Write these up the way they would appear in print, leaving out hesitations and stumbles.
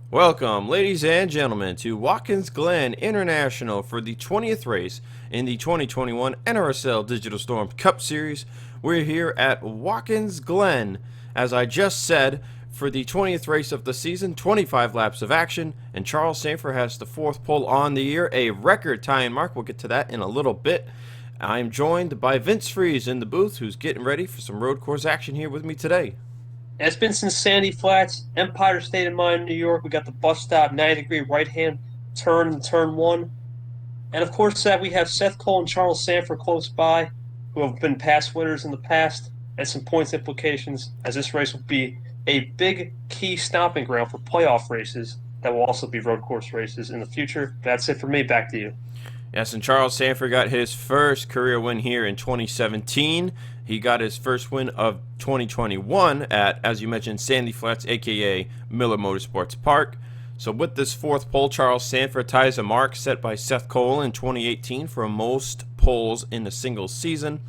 Welcome, ladies and gentlemen, to Watkins Glen International for the 20th race in the 2021 NRSL Digital Storm Cup Series. We're here at Watkins Glen, as I just said, for the 20th race of the season, 25 laps of action, and Charles Sandfer has the fourth pole on the year, a record tying mark. We'll get to that in a little bit. I'm joined by Vince Freeze in the booth, who's getting ready for some road course action here with me today. It's been since Sandy Flats, Empire State of Mind, New York. We got the bus stop, 90-degree right-hand turn in turn one. And of course, we have Seth Cole and Charles Sandfer close by, who have been past winners in the past, and some points implications, as this race will be a big key stomping ground for playoff races that will also be road course races in the future. That's it for me. Back to you. Yes, and Charles Sandfer got his first career win here in 2017. He got his first win of 2021 at, as you mentioned, Sandy Flats, aka Miller Motorsports Park. So with this fourth pole, Charles Sandfer ties a mark set by Seth Cole in 2018 for most poles in a single season.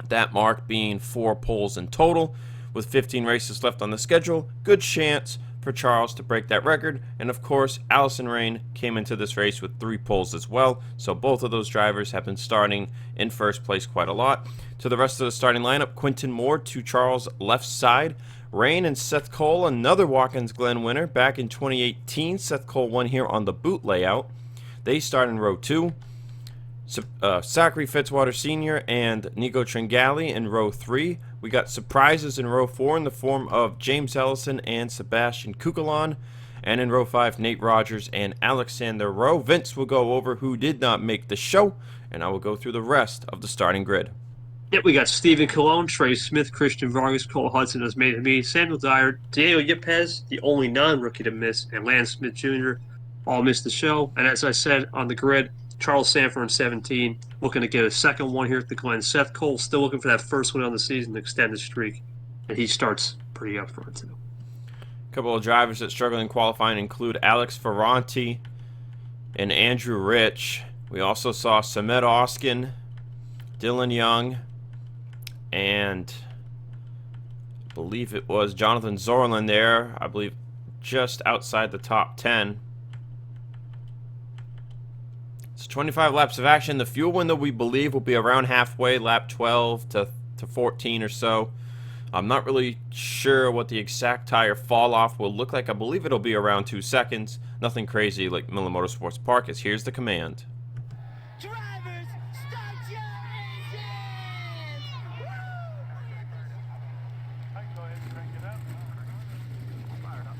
That mark being 4 poles in total. With 15 races left on the schedule, good chance for Charles to break that record. And of course, Allison Rain came into this race with 3 poles as well, so both of those drivers have been starting in first place quite a lot. To the rest of the starting lineup, Quinton Moore to Charles' left side, Rain and Seth Cole, another Watkins Glen winner back in 2018. Seth Cole won here on the boot layout. They start in row 2. Zachary Fitzwater Sr. and Nico Tringali in row 3. We got surprises in row 4 in the form of James Ellison and Sebastian Kukulon. And in row 5, Nate Rogers and Alexander Rowe. Vince will go over who did not make the show, and I will go through the rest of the starting grid. Yep, we got Stephen Colon, Trey Smith, Christian Vargas, Cole Hudson has made it me, Samuel Dyer, Daniel Yepes, the only non-rookie to miss, and Lance Smith Jr. all missed the show. And as I said on the grid, Charles Sandfer in 17, looking to get a second one here at the Glen. Seth Cole still looking for that first win on the season to extend the streak, and he starts pretty up front too. A couple of drivers that struggled in qualifying include Alex Ferranti and Andrew Rich. We also saw Samet Oskin, Dylan Young, and I believe it was Jonathan Zorlin there, I believe just outside the top 10. It's 25 laps of action. The fuel window, we believe, will be around halfway, lap 12 to 14 or so. I'm not really sure what the exact tire fall off will look like. I believe it'll be around 2 seconds. Nothing crazy like Miller Motorsports Park. As here's the command. Drivers, start your engines! Woo! I can go ahead and crank it up. Fired up.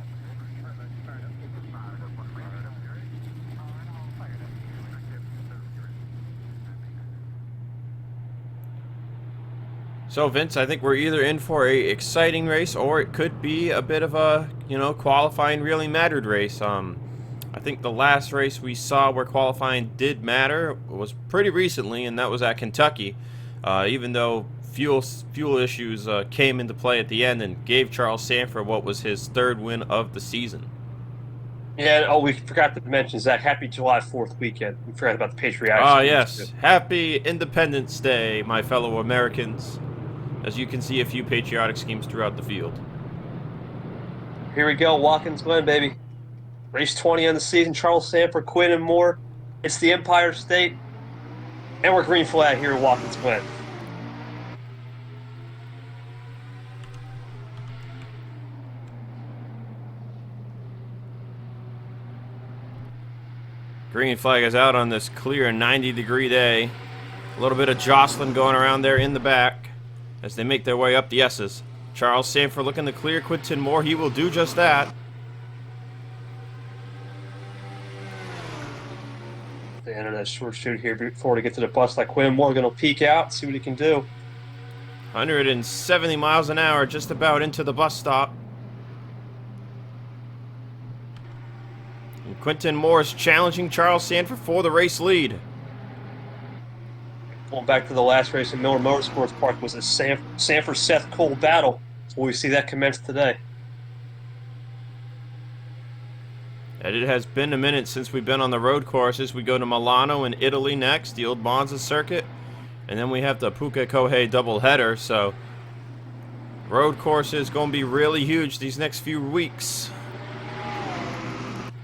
So Vince, I think we're either in for a exciting race or it could be a bit of a, qualifying really mattered race. I think the last race we saw where qualifying did matter was pretty recently, and that was at Kentucky. Even though fuel issues came into play at the end and gave Charles Sandfer what was his 3rd win of the season. Yeah, we forgot to mention, Zach, happy July 4th weekend. We forgot about the patriotic. Ah, yes. Happy Independence Day, my fellow Americans. As you can see, a few patriotic schemes throughout the field. Here we go, Watkins Glen, baby. Race 20 on the season, Charles Sandfer, Quinton Moore. It's the Empire State, and we're green flag here at Watkins Glen. Green flag is out on this clear 90-degree day. A little bit of jostling going around there in the back as they make their way up the S's. Charles Sandfer looking to clear Quinton Moore. He will do just that. They enter that short shoot here before to get to the bus. Like Quinton Moore going to peek out, see what he can do. 170 miles an hour just about into the bus stop. And Quinton Moore is challenging Charles Sandfer for the race lead. Going back to the last race in Miller Motorsports Park was a Sandfer-Seth Cole battle. So we see that commence today. And it has been a minute since we've been on the road courses. We go to Milano in Italy next, the old Monza circuit. And then we have the Puca Kohei doubleheader. So road courses going to be really huge these next few weeks.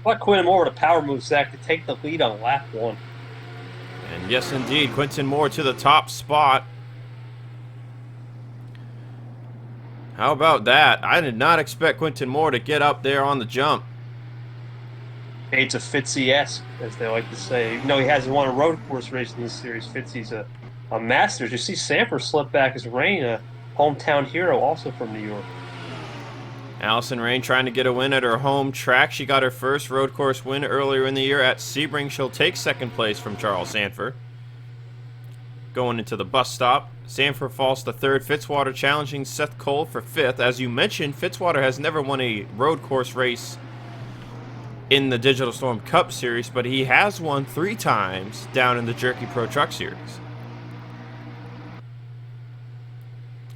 But Quinn Moore with a power move, Zach, to take the lead on lap 1. And yes, indeed, Quinton Moore to the top spot. How about that? I did not expect Quinton Moore to get up there on the jump. It's a Fitzy-esque, as they like to say. Even though he hasn't won a road course race in this series, Fitzy's a Masters. You see Sandfer slip back as Rain, a hometown hero, also from New York. Allison Rain trying to get a win at her home track. She got her first road course win earlier in the year at Sebring. She'll take second place from Charles Sandfer. Going into the bus stop, Sandfer falls to third. Fitzwater challenging Seth Cole for fifth. As you mentioned, Fitzwater has never won a road course race in the Digital Storm Cup Series, but he has won 3 times down in the Jerky Pro Truck Series.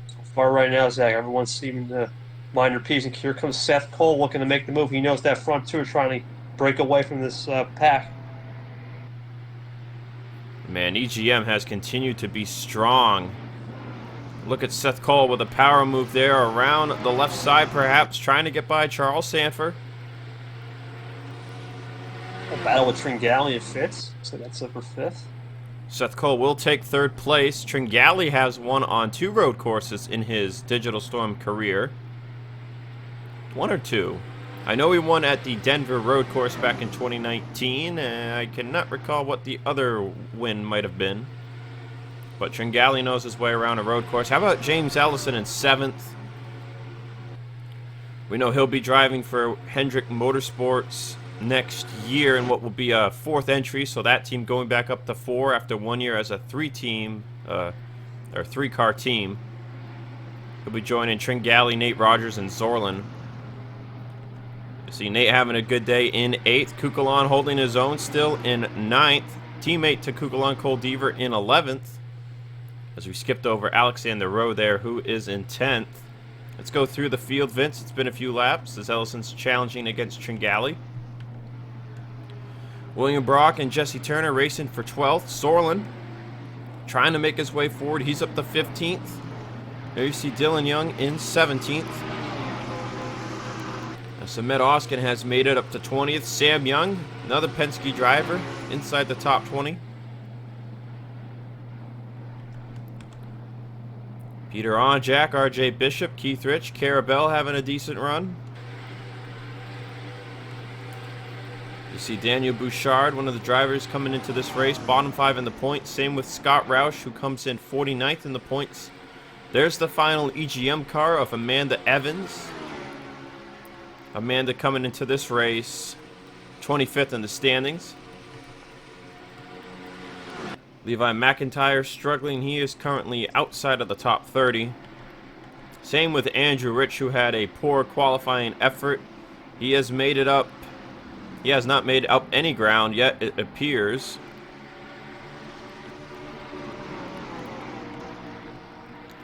So far right now, Zach, everyone's seeming to mind their P's, and here comes Seth Cole looking to make the move. He knows that front two are trying to break away from this pack. Man, EGM has continued to be strong. Look at Seth Cole with a power move there around the left side, perhaps trying to get by Charles Sandfer. A battle with Tringali and Fitz, so that's up for 5th. Seth Cole will take third place. Tringali has won on 2 road courses in his Digital Storm career. 1 or 2. I know he won at the Denver road course back in 2019. I cannot recall what the other win might have been. But Tringali knows his way around a road course. How about James Ellison in 7th? We know he'll be driving for Hendrick Motorsports next year in what will be a 4th entry, so that team going back up to 4 after 1 year as a 3-car team. He'll be joining Tringali, Nate Rogers, and Zorlin. You see Nate having a good day in 8th. Kukulon holding his own still in 9th. Teammate to Kukulon, Cole Deaver, in 11th. As we skipped over Alexander Rowe there, who is in 10th. Let's go through the field, Vince. It's been a few laps as Ellison's challenging against Tringali. William Brock and Jesse Turner racing for 12th. Sorlin trying to make his way forward. He's up to 15th. There you see Dylan Young in 17th. Samet Oskin has made it up to 20th. Sam Young, another Penske driver, inside the top 20. Peter Onjack, RJ Bishop, Keith Rich, Carabell having a decent run. You see Daniel Bouchard, one of the drivers coming into this race, bottom 5 in the points. Same with Scott Roush, who comes in 49th in the points. There's the final EGM car of Amanda Evans. Amanda coming into this race 25th in the standings. Levi McIntyre struggling. He is currently outside of the top 30. Same with Andrew Rich, who had a poor qualifying effort. He has made it up. He has not made up any ground yet, it appears.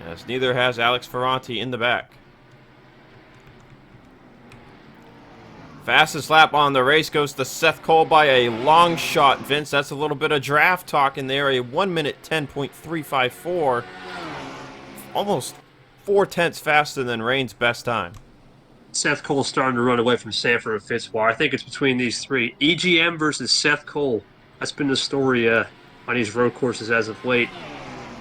As neither has Alex Ferranti in the back. Fastest lap on the race goes to Seth Cole by a long shot, Vince. That's a little bit of draft talk in there. A 1 minute 10.354. Almost 4/10 faster than Rain's best time. Seth Cole's starting to run away from Sandfer and Fitzwater. I think it's between these 3. EGM versus Seth Cole. That's been the story on these road courses as of late.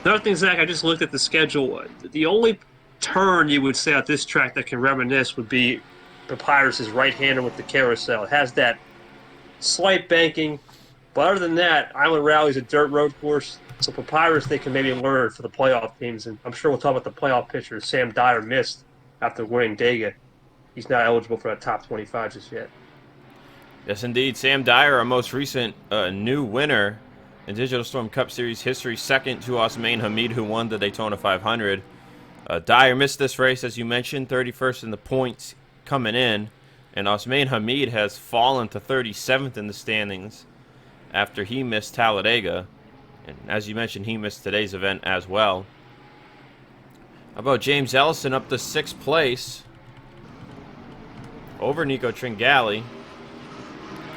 Another thing, Zach, I just looked at the schedule. The only turn you would say at this track that can reminisce would be Papyrus's right-hander with the carousel. It has that slight banking, but other than that, Island Rally's a dirt road course, so Papyrus they can maybe learn for the playoff teams, and I'm sure we'll talk about the playoff pitcher Sam Dyer missed after winning Dega. He's not eligible for that top 25 just yet. Yes, indeed. Sam Dyer, our most recent new winner in Digital Storm Cup Series history, second to Osmain Hamid, who won the Daytona 500. Dyer missed this race, as you mentioned, 31st in the points coming in, and Osmain Hamid has fallen to 37th in the standings after he missed Talladega, and as you mentioned, he missed today's event as well. How about James Ellison up to 6th place over Nico Tringali,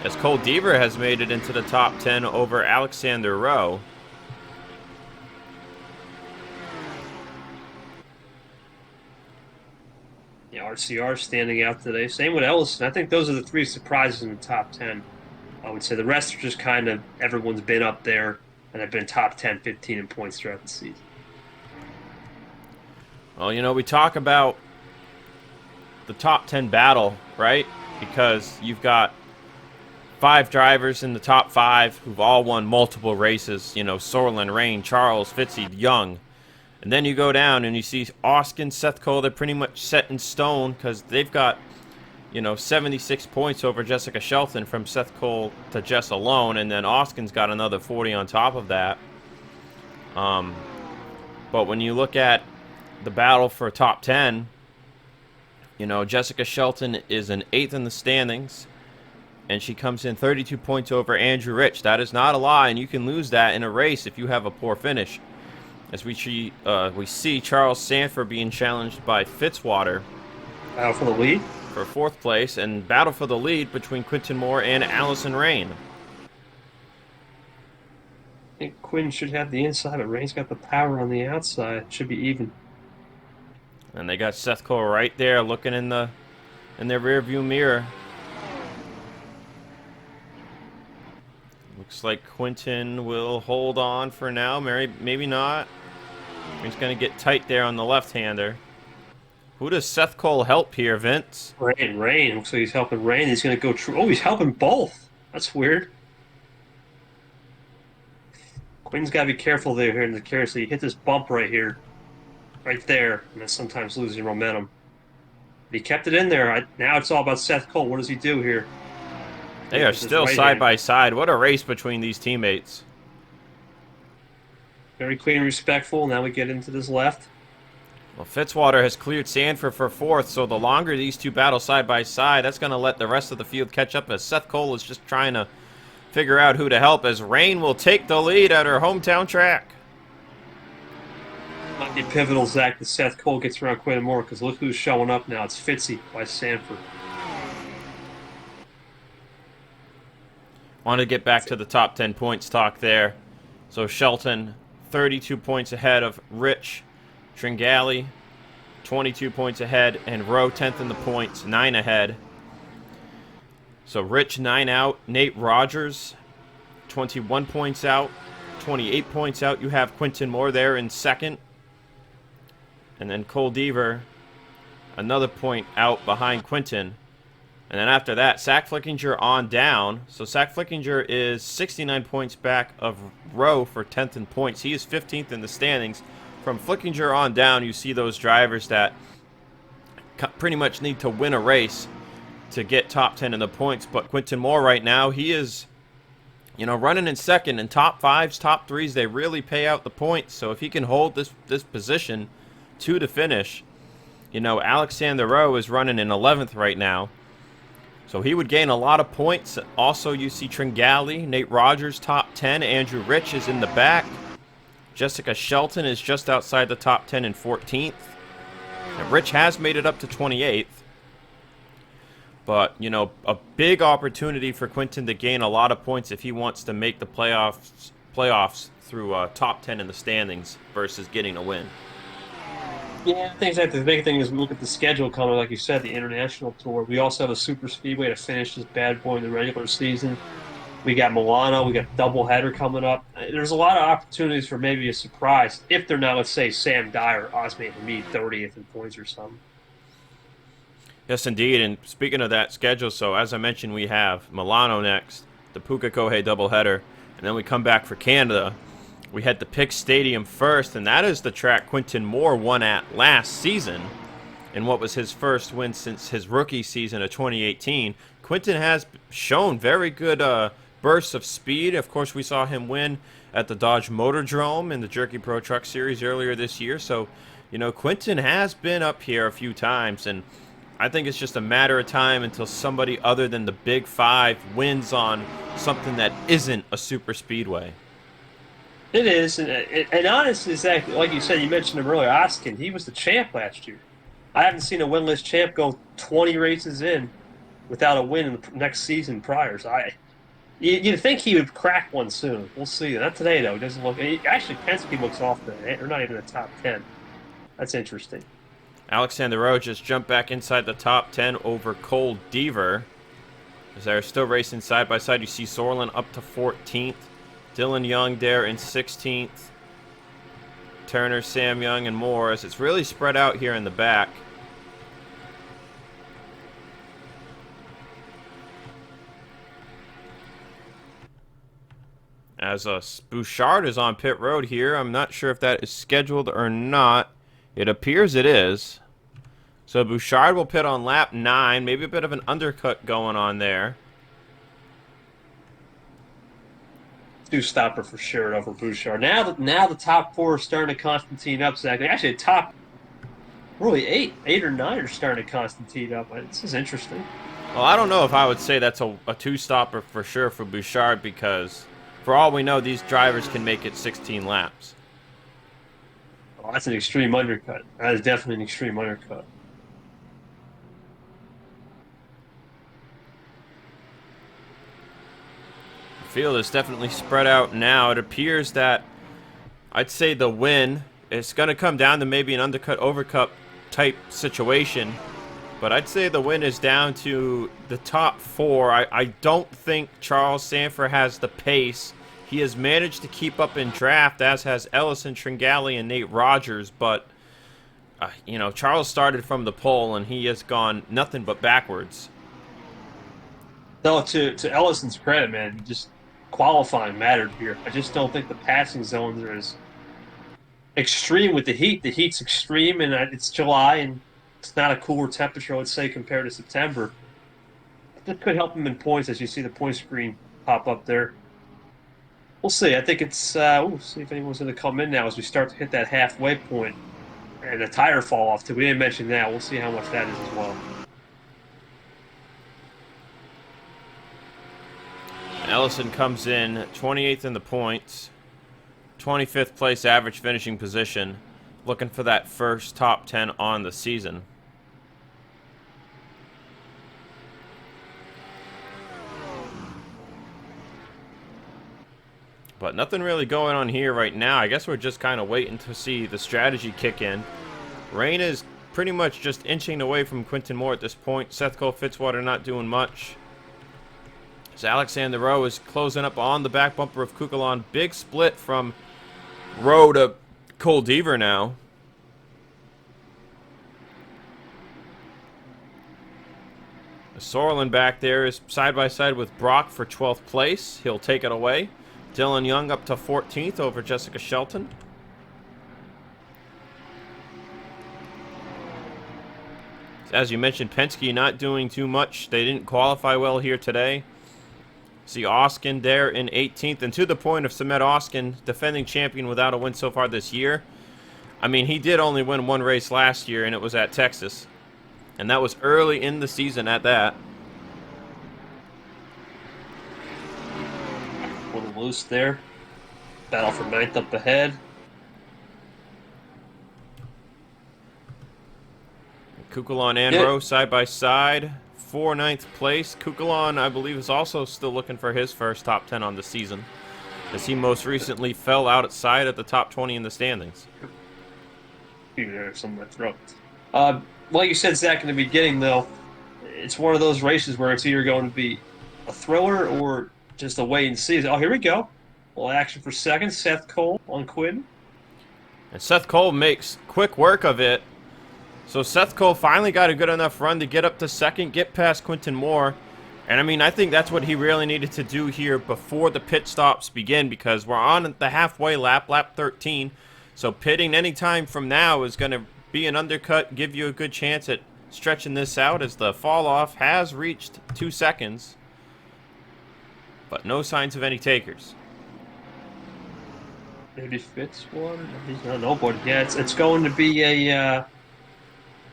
as Cole Deaver has made it into the top 10 over Alexander Rowe. Yeah, RCR standing out today. Same with Ellison. I think those are the 3 surprises in the top 10. I would say the rest are just kind of everyone's been up there and have been top 10, 15 in points throughout the season. Well, we talk about the top 10 battle, right? Because you've got 5 drivers in the top 5 who've all won multiple races. Sorlin, Rain, Charles, Fitzy, Young. And then you go down and you see Oskin, Seth Cole, they're pretty much set in stone because they've got, 76 points over Jessica Shelton from Seth Cole to Jess alone. And then Oskin's got another 40 on top of that. But when you look at the battle for top 10, Jessica Shelton is an 8th in the standings. And she comes in 32 points over Andrew Rich. That is not a lie, and you can lose that in a race if you have a poor finish. As we see Charles Sandfer being challenged by Fitzwater. Battle for the lead? For 4th place, and battle for the lead between Quinton Moore and Allison Rain. I think Quinn should have the inside, but Rain's got the power on the outside. It should be even. And they got Seth Cole right there looking in their rear view mirror. Looks like Quinton will hold on for now. Maybe not. He's going to get tight there on the left-hander. Who does Seth Cole help here, Vince? Rain. Looks like he's helping Rain. He's going to go true. Oh, he's helping both. That's weird. Quinn's got to be careful there here in the carry. So you hit this bump right here. Right there. And then sometimes losing momentum. But he kept it in there. Now it's all about Seth Cole. What does he do here? They are still side by side. What a race between these teammates. Very clean and respectful. Now we get into this left. Well, Fitzwater has cleared Sandfer for 4th, so the longer these two battle side by side, that's going to let the rest of the field catch up as Seth Cole is just trying to figure out who to help as Rain will take the lead at her hometown track. Might be pivotal, Zach, that Seth Cole gets around Quinn Moore because look who's showing up now. It's Fitzy by Sandfer. Want to get back to the top 10 points talk there. So Shelton, 32 points ahead of Rich. Tringali, 22 points ahead. And Rowe, 10th in the points, 9 ahead. So Rich, 9 out. Nate Rogers, 21 points out. 28 points out. You have Quinton Moore there in 2nd. And then Cole Deaver, another point out behind Quinton. And then after that, Zach Flickinger on down. So Zach Flickinger is 69 points back of Rowe for 10th in points. He is 15th in the standings. From Flickinger on down, you see those drivers that pretty much need to win a race to get top 10 in the points. But Quinton Moore right now, he is, running in 2nd. And top 5s, top 3s, they really pay out the points. So if he can hold this position to the finish, Alexander Rowe is running in 11th right now. So he would gain a lot of points. Also, you see Tringali, Nate Rogers, top 10. Andrew Rich is in the back. Jessica Shelton is just outside the top 10 in 14th. And Rich has made it up to 28th. But, a big opportunity for Quinton to gain a lot of points if he wants to make the playoffs through top 10 in the standings versus getting a win. Yeah, I think that the big thing is we look at the schedule coming, like you said, the international tour. We also have a super speedway to finish this bad boy in the regular season. We got Milano. We got doubleheader coming up. There's a lot of opportunities for maybe a surprise if they're not, let's say, Sam Dyer or Osman Hamid 30th in points or something. Yes, indeed. And speaking of that schedule, so as I mentioned, we have Milano next, the Puka Kohei doubleheader, and then we come back for Canada. We had the Pick Stadium first, and that is the track Quinton Moore won at last season in what was his first win since his rookie season of 2018. Quinton has shown very good bursts of speed. Of course, we saw him win at the Dodge Motordrome in the Jerky Pro Truck Series earlier this year. So, Quinton has been up here a few times, and I think it's just a matter of time until somebody other than the Big Five wins on something that isn't a super speedway. It is, and honestly, Zach, like you said, you mentioned him earlier, Oskin, he was the champ last year. I haven't seen a winless champ go 20 races in without a win in the next season prior. So you'd think he would crack one soon. We'll see. Not today, though. It doesn't look. Actually, Penske looks off today. They're not even in the top 10. That's interesting. Alexander Rowe just jumped back inside the top 10 over Cole Deaver. As they're still racing side by side, you see Sorlin up to 14th. Dylan Young there in 16th. Turner, Sam Young, and more, as it's really spread out here in the back. As Bouchard is on pit road here. I'm not sure if that is scheduled or not. It appears it is. So Bouchard will pit on lap 9. Maybe a bit of an undercut going on there. Two-stopper for sure over Bouchard. Now the top 4 are starting to Constantine up, Zach. Actually, the top, really, 8 or 9 are starting to Constantine up. This is interesting. Well, I don't know if I would say that's a two-stopper for sure for Bouchard, because for all we know, these drivers can make it 16 laps. Oh, that's an extreme undercut. That is definitely an extreme undercut. The field is definitely spread out now. It appears that I'd say the win is going to come down to maybe an undercut overcut type situation. But I'd say the win is down to the top 4. I don't think Charles Sandfer has the pace. He has managed to keep up in draft, as has Ellison Tringali and Nate Rogers. But, you know, Charles started from the pole, and he has gone nothing but backwards. No, to Ellison's credit, man, just qualifying mattered here. I just don't think the passing zones are as extreme with the heat. The heat's extreme, and it's July, and it's not a cooler temperature, let's say, compared to September. That could help him in points, as you see the point screen pop up there. We'll see. I think it's, we'll see if anyone's going to come in now as we start to hit that halfway point and the tire fall off, too. We didn't mention that. We'll see how much that is as well. Ellison comes in 28th in the points, 25th place average finishing position, looking for that first top 10 on the season. But nothing really going on here right now. I guess we're just kind of waiting to see the strategy kick in. Rain is pretty much just inching away from Quinton Moore at this point. Seth Cole Fitzwater not doing much. So Alexander Rowe is closing up on the back bumper of Kukulon. Big split from Rowe to Cole Deaver now. Sorlin back there is side by side with Brock for 12th place. He'll take it away. Dylan Young up to 14th over Jessica Shelton. As you mentioned, Penske not doing too much. They didn't qualify well here today. See Oskin there in 18th. And to the point of Samet Oskin, defending champion without a win so far this year. I mean, he did only win one race last year, and it was at Texas. And that was early in the season at that. A little loose there. Battle for 9th up ahead. Kukulon and Rowe side by side for 9th place. Kukulon, I believe, is also still looking for his first top 10 on the season, as he most recently fell outside at the top 20 in the standings. There's some in my throat. Like you said, Zach, in the beginning, though, it's one of those races where it's either going to be a thriller or just a wait and see. Oh, here we go. Well, action for second. Seth Cole on Quinn. And Seth Cole makes quick work of it. So Seth Cole finally got a good enough run to get up to second, get past Quinton Moore. And, I mean, I think that's what he really needed to do here before the pit stops begin, because we're on the halfway lap, lap 13. So pitting any time from now is going to be an undercut, give you a good chance at stretching this out, as the fall off has reached 2 seconds. But no signs of any takers. Maybe Fitzwater? He's not nobody. Yeah, it's going to be a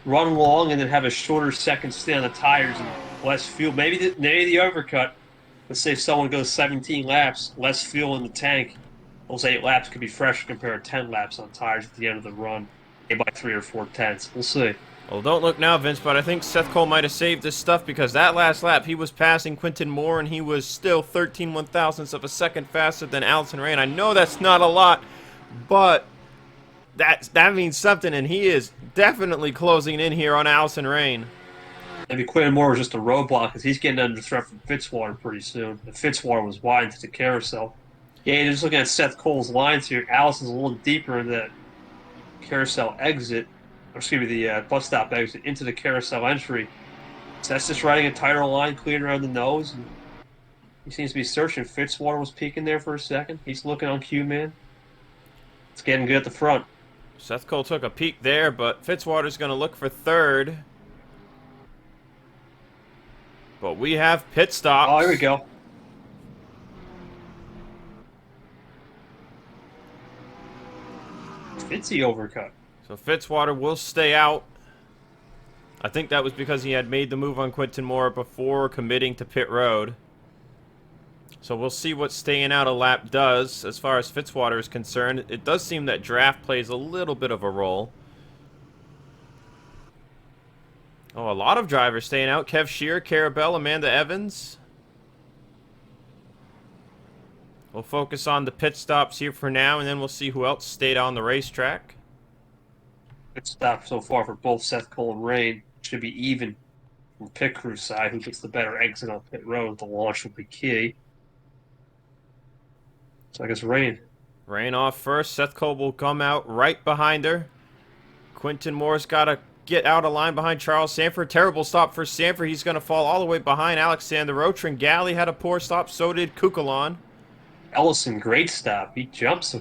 run long and then have a shorter second stay on the tires and less fuel. Maybe the overcut. Let's say if someone goes 17 laps, less fuel in the tank. Those 8 laps could be fresh compared to 10 laps on tires at the end of the run. Maybe by 3 or 4 tenths. We'll see. Well, don't look now, Vince, but I think Seth Cole might have saved this stuff, because that last lap he was passing Quinton Moore and he was still 13 one-thousandths of a second faster than Allison Ray. And I know that's not a lot, but that means something, and he is definitely closing in here on Allison Rain. Maybe Quinton Moore was just a roadblock because he's getting under threat from Fitzwater pretty soon. And Fitzwater was wide into the carousel. Yeah, you're just looking at Seth Cole's lines here. Allison's a little deeper in the carousel exit, or excuse me, the bus stop exit into the carousel entry. So that's just riding a tighter line, clean around the nose. And he seems to be searching. Fitzwater was peeking there for a second. He's looking on cue, man. It's getting good at the front. Seth Cole took a peek there, but Fitzwater's going to look for third. But we have pit stops. Oh, here we go. Fitzy overcut. So Fitzwater will stay out. I think that was because he had made the move on Quinton Moore before committing to pit road. So we'll see what staying out a lap does as far as Fitzwater is concerned. It does seem that draft plays a little bit of a role. Oh, a lot of drivers staying out. Kev Shear, Carabelle, Amanda Evans. We'll focus on the pit stops here for now, and then we'll see who else stayed on the racetrack. Good stop so far for both Seth Cole and Rain. Should be even from pit crew side. Who gets the better exit on pit road? The launch will be key. So I guess Rain. Rain off first. Seth Cole will come out right behind her. Quinton Moore's got to get out of line behind Charles Sandfer. Terrible stop for Sandfer. He's going to fall all the way behind Alexander Rowe. Tringali had a poor stop. So did Kukulon. Ellison, great stop. He jumps in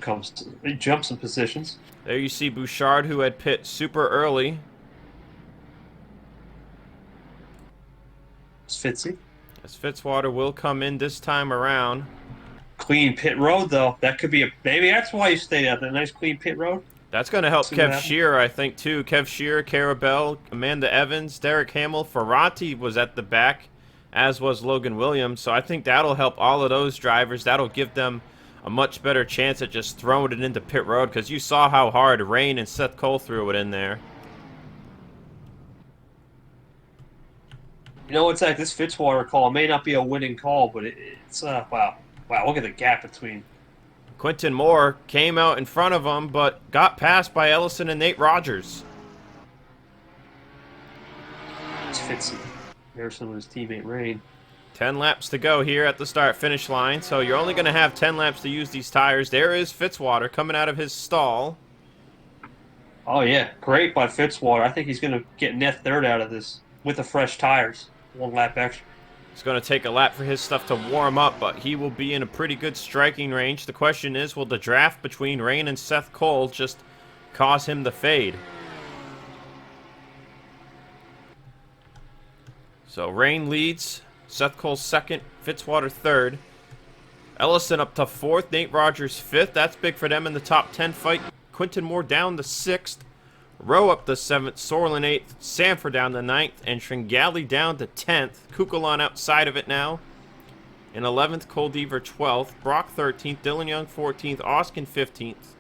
positions. There you see Bouchard, who had pit super early. It's Fitzy. As Fitzwater will come in this time around. Clean pit road, though. That could be maybe that's why you stayed out there. Nice clean pit road. That's going to help See what Kev happens. Shear, I think, too. Kev Shear, Carabelle, Amanda Evans, Derek Hamill, Ferranti was at the back, as was Logan Williams. So I think that'll help all of those drivers. That'll give them a much better chance at just throwing it into pit road, because you saw how hard Rain and Seth Cole threw it in there. You know, it's like this Fitzwater call may not be a winning call, but it's wow. Look at the gap between. Quinton Moore came out in front of him, but got passed by Ellison and Nate Rogers. It's Fitzy. Harrison with his teammate Rain. 10 laps to go here at the start-finish line, so you're only going to have 10 laps to use these tires. There is Fitzwater coming out of his stall. Oh yeah, great by Fitzwater. I think he's going to get net third out of this with the fresh tires. 1 lap extra. It's going to take a lap for his stuff to warm up, but he will be in a pretty good striking range. The question is, will the draft between Rain and Seth Cole just cause him the fade? So Rain leads, Seth Cole second, Fitzwater third. Ellison up to fourth, Nate Rogers fifth. That's big for them in the top 10 fight. Quinton Moore down to sixth. Rowe up to 7th, Sorlin 8th, Sandfer down to 9th, and Tringali down to 10th. Kukulon outside of it now. In 11th, Cole Deaver 12th, Brock 13th, Dylan Young 14th, Oskin 15th.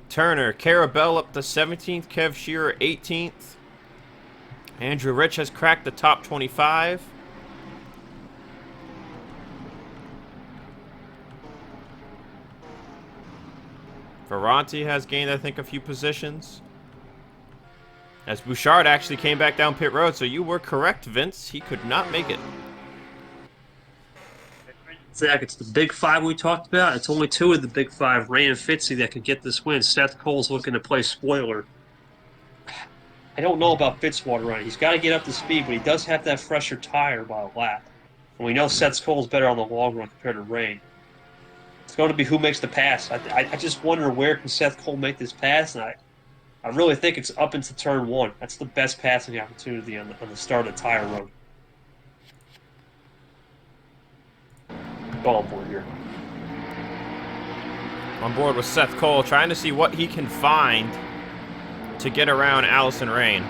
Turner, Carabelle up to 17th, Kev Shearer 18th. Andrew Rich has cracked the top 25. Ferranti has gained, I think, a few positions. As Bouchard actually came back down pit road, so you were correct, Vince. He could not make it. Zach, it's the big five we talked about. It's only 2 of the big 5, Rain and Fitzy, that can get this win. Seth Cole's looking to play spoiler. I don't know about Fitzwater running. He's got to get up to speed, but he does have that fresher tire by a lap. And we know Seth Cole's better on the long run compared to Rain. It's going to be who makes the pass. I just wonder where can Seth Cole make this pass, and I really think it's up into turn 1. That's the best passing opportunity on the start of the tire run. Go on board here. On board with Seth Cole, trying to see what he can find to get around Allison Rain.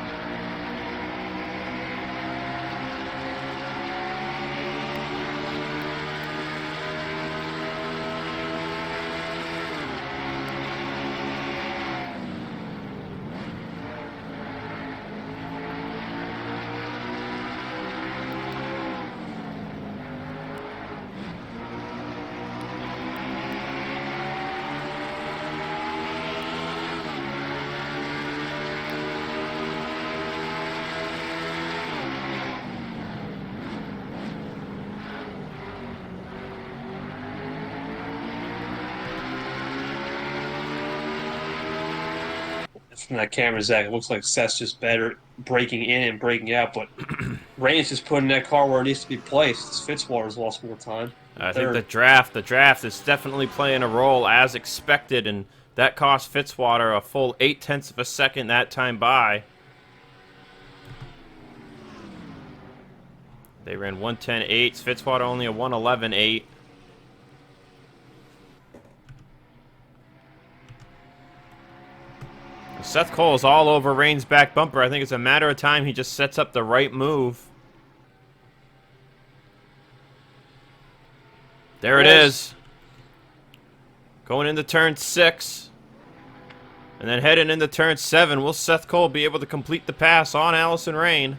from that camera, Zach, it looks like Seth's just better breaking in and breaking out, but Rain's just putting that car where it needs to be placed. Fitzwater's lost more time. I think the draft is definitely playing a role as expected, and that cost Fitzwater a full 0.8 of a second that time by. They ran 1:10.8. Fitzwater only a 1:11.8. Seth Cole's all over Rain's back bumper. I think it's a matter of time he just sets up the right move. There it is. Going into turn 6. And then heading into turn 7. Will Seth Cole be able to complete the pass on Allison Rain?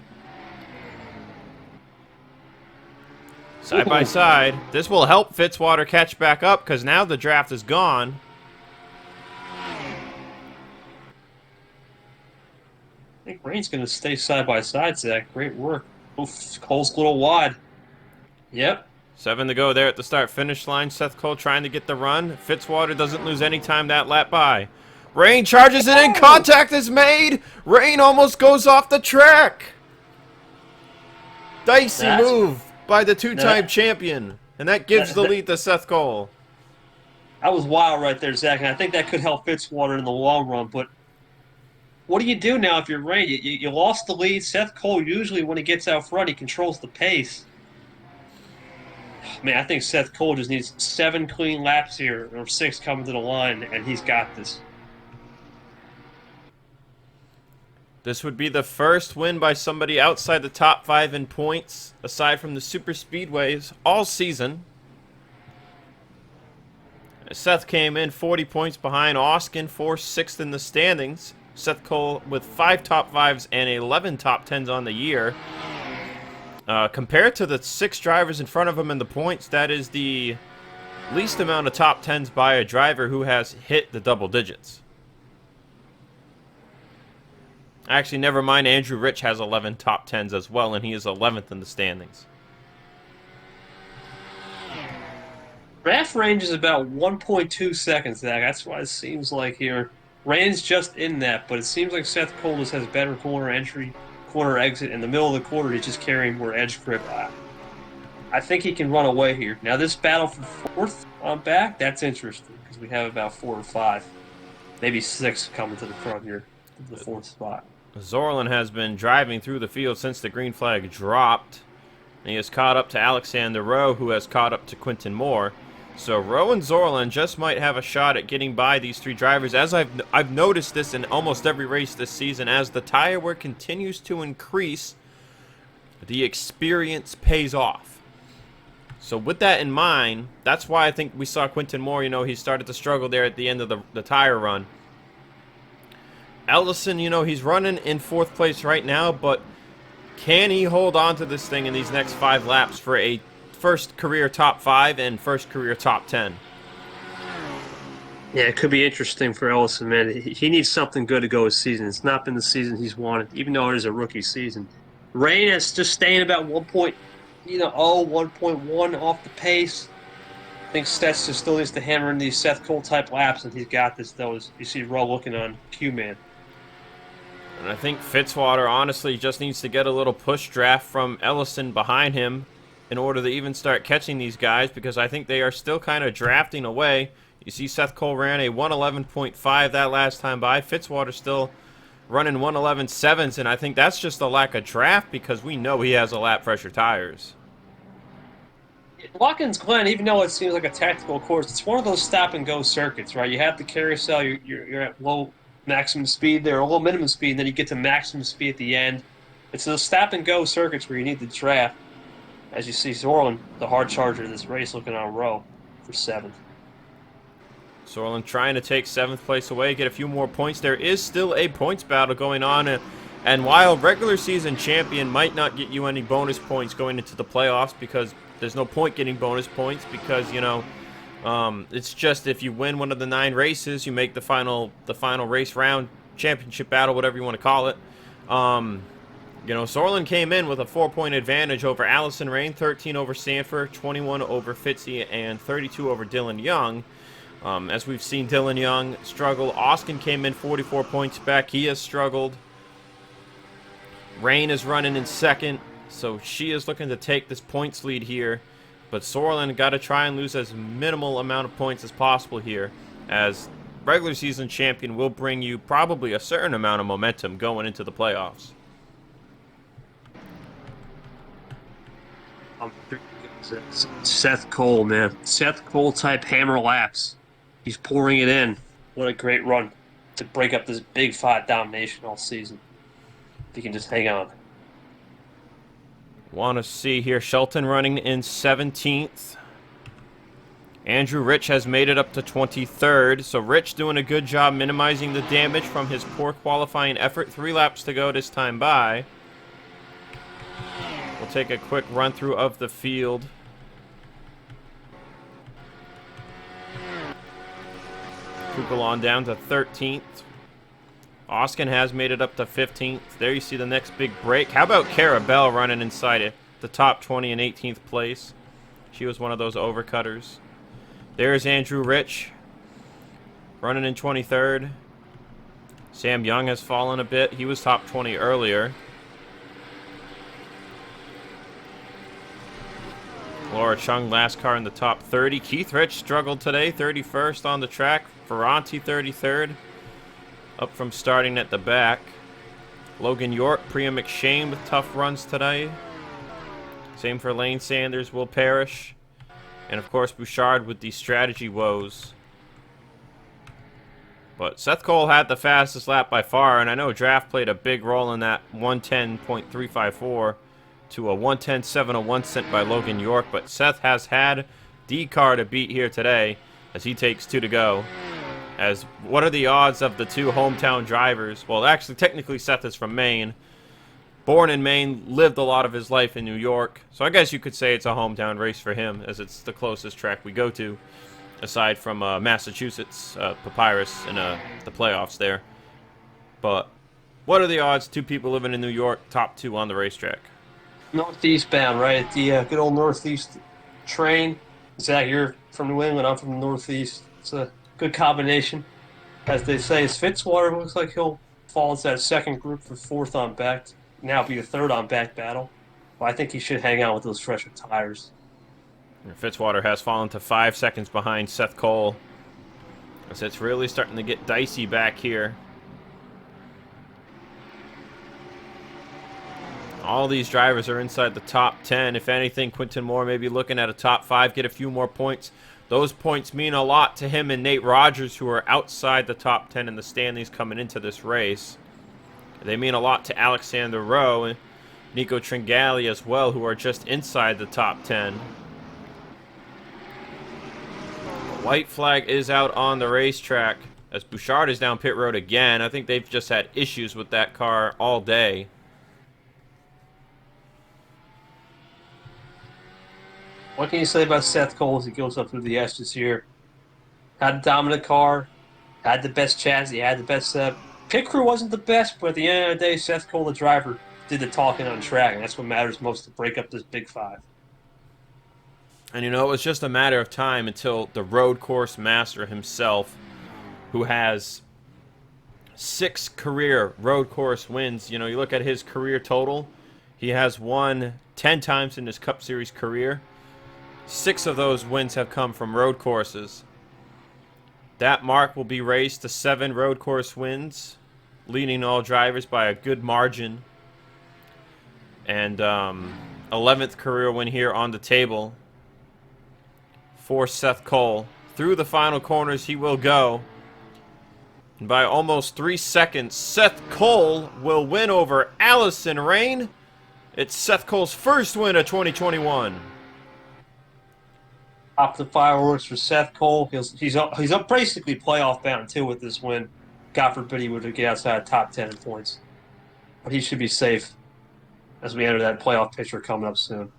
Side by side. This will help Fitzwater catch back up because now the draft is gone. I think Rain's going to stay side by side, Zach. Great work. Oof, Cole's a little wide. Yep. 7 to go there at the start-finish line. Seth Cole trying to get the run. Fitzwater doesn't lose any time that lap by. Rain charges it in. Contact is made. Rain almost goes off the track. Dicey move by the two-time champion. And that gives the lead to Seth Cole. That was wild right there, Zach. And I think that could help Fitzwater in the long run. But what do you do now if you're Rain? You lost the lead. Seth Cole, usually when he gets out front, he controls the pace. Man, I think Seth Cole just needs 7 clean laps here, or 6 coming to the line, and he's got this. This would be the first win by somebody outside the top 5 in points, aside from the super speedways, all season. Seth came in 40 points behind Oskin, 6th in the standings. Seth Cole with 5 top 5s and 11 top 10s on the year. Compared to the 6 drivers in front of him in the points, that is the least amount of top 10s by a driver who has hit the double digits. Actually, never mind, Andrew Rich has 11 top 10s as well, and he is 11th in the standings. Draft range is about 1.2 seconds, Zach. That's what it seems like here. Rain's just in that, but it seems like Seth Cole just has better corner entry, corner exit. In the middle of the quarter, he's just carrying more edge grip. I think he can run away here. Now, this battle for 4th on back, that's interesting because we have about 4 or 5, maybe 6 coming to the front here, the 4th spot. Zorlin has been driving through the field since the green flag dropped. And he has caught up to Alexander Rowe, who has caught up to Quinton Moore. So Rowe and Zorlin just might have a shot at getting by these 3 drivers. As I've noticed this in almost every race this season, as the tire wear continues to increase, the experience pays off. So with that in mind, that's why I think we saw Quinton Moore, he started to struggle there at the end of the tire run. Ellison, he's running in 4th place right now, but can he hold on to this thing in these next 5 laps for a first career top 5 and first career top 10? Yeah, it could be interesting for Ellison, man. He needs something good to go his season. It's not been the season he's wanted, even though it is a rookie season. Rain is just staying about 1.1 off the pace. I think Seth just still needs to hammer in these Seth Cole type laps, and he's got this, though, as you see Rowe looking on Q-Man. And I think Fitzwater honestly just needs to get a little push draft from Ellison behind him in order to even start catching these guys, because I think they are still kind of drafting away. You see Seth Cole ran a 1:11.5 that last time by. Fitzwater still running 1:11.7s, and I think that's just a lack of draft because we know he has a lap fresher tires. Watkins Glen, even though it seems like a tactical course, it's one of those stop-and-go circuits, right? You have the carousel, you're at low maximum speed there, or low minimum speed, and then you get to maximum speed at the end. It's those stop-and-go circuits where you need the draft. As you see, Zorlin, the hard charger of this race, looking on Rowe for 7th. Zorlin trying to take 7th place away, get a few more points. There is still a points battle going on, and while regular season champion might not get you any bonus points going into the playoffs, because there's no point getting bonus points, because it's just if you win one of the 9 races, you make the final race round, championship battle, whatever you want to call it. Zorlin came in with a 4-point advantage over Allison Rain, 13 over Sandfer, 21 over Fitzy, and 32 over Dylan Young. As we've seen Dylan Young struggle. Austin came in 44 points back. He has struggled. Rain is running in second, so she is looking to take this points lead here. But Sorlin got to try and lose as minimal amount of points as possible here, as regular season champion will bring you probably a certain amount of momentum going into the playoffs. Seth Cole, man. Seth Cole type hammer laps. He's pouring it in. What a great run to break up this big fight domination all season. If he can just hang on. Want to see here Shelton running in 17th. Andrew Rich has made it up to 23rd. So Rich doing a good job minimizing the damage from his poor qualifying effort. 3 laps to go this time by. We'll take a quick run through of the field. Kukul on down to 13th. Oskin has made it up to 15th. There you see the next big break. How about Cara Bell running inside it? The top 20 in 18th place. She was one of those overcutters. There's Andrew Rich running in 23rd. Sam Young has fallen a bit. He was top 20 earlier. Laura Chung, last car in the top 30. Keith Rich struggled today, 31st on the track. Ferranti, 33rd. Up from starting at the back. Logan York, Priya McShane with tough runs today. Same for Lane Sanders, Will Parrish. And of course Bouchard with the strategy woes. But Seth Cole had the fastest lap by far, and I know draft played a big role in that 110.354 to a 110.701 sent by Logan York, but Seth has had the car to beat here today as he takes 2 to go. As what are the odds of the 2 hometown drivers? Well, actually, technically Seth is from Maine. Born in Maine, lived a lot of his life in New York. So I guess you could say it's a hometown race for him, as it's the closest track we go to, aside from Massachusetts, Papyrus, and the playoffs there. But what are the odds 2 people living in New York, top 2 on the racetrack? Northeast bound, right? The good old Northeast train. Zach, you're from New England. I'm from the Northeast. It's a good combination. As they say, as Fitzwater looks like he'll fall into that second group for 4th on back. Now be a 3rd on back battle. But I think he should hang out with those fresher tires. And Fitzwater has fallen to 5 seconds behind Seth Cole. As it's really starting to get dicey back here. All these drivers are inside the top 10. If anything, Quinton Moore may be looking at a top 5, get a few more points. Those points mean a lot to him and Nate Rogers, who are outside the top 10 in the standings coming into this race. They mean a lot to Alexander Rowe and Nico Tringali as well, who are just inside the top 10. White flag is out on the racetrack as Bouchard is down pit road again. I think they've just had issues with that car all day. What can you say about Seth Cole as he goes up through the S this year? Had a dominant car, had the best chassis, had the best setup. Pit crew wasn't the best, but at the end of the day, Seth Cole, the driver, did the talking on track, and that's what matters most to break up this big 5. And you know, it was just a matter of time until the road course master himself, who has 6 career road course wins. You know, you look at his career total, he has won 10 times in his Cup Series career. 6 of those wins have come from road courses. That mark will be raised to 7 road course wins, leading all drivers by a good margin. And 11th career win here on the table for Seth Cole. Through the final corners he will go. And by almost 3 seconds, Seth Cole will win over Allison Rain. It's Seth Cole's first win of 2021. Top the fireworks for Seth Cole. He's up basically playoff bound too with this win. God forbid he would get outside top 10 in points, but he should be safe as we enter that playoff picture coming up soon.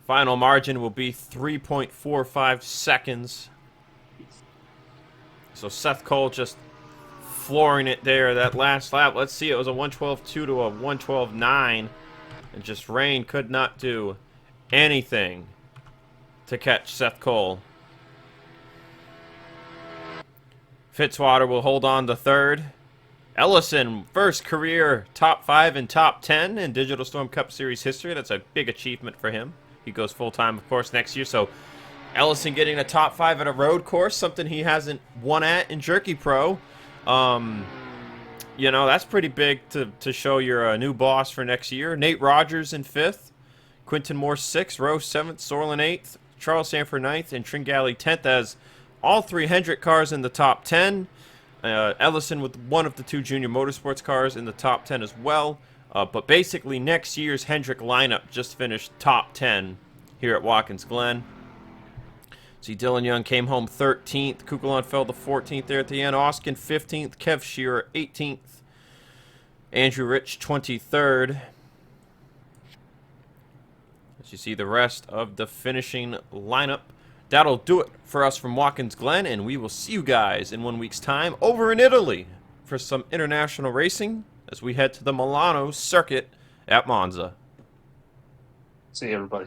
Final margin will be 3.45 seconds. So Seth Cole just flooring it there that last lap. Let's see, it was a 112.2 to a 112.9, and just Rain could not do anything to catch Seth Cole. Fitzwater will hold on to third. Ellison, first career top 5 and top 10 in Digital Storm Cup Series history. That's a big achievement for him. He goes full-time, of course, next year. So Ellison getting a top 5 at a road course, something he hasn't won at in Jerky Pro. You know, that's pretty big to show you're a new boss for next year. Nate Rogers in 5th. Quinton Moore 6th. Rowe 7th. Sorlin 8th. Charles Sandfer 9th. And Tringali 10th as all 3 Hendrick cars in the top 10. Ellison with one of the 2 Junior Motorsports cars in the top 10 as well. But basically next year's Hendrick lineup just finished top 10 here at Watkins Glen. See, Dylan Young came home 13th. Kukulon fell to 14th there at the end. Oskin 15th. Kev Shearer 18th. Andrew Rich 23rd. As you see the rest of the finishing lineup. That'll do it for us from Watkins Glen, and we will see you guys in 1 week's time over in Italy for some international racing as we head to the Milano circuit at Monza. See you, everybody.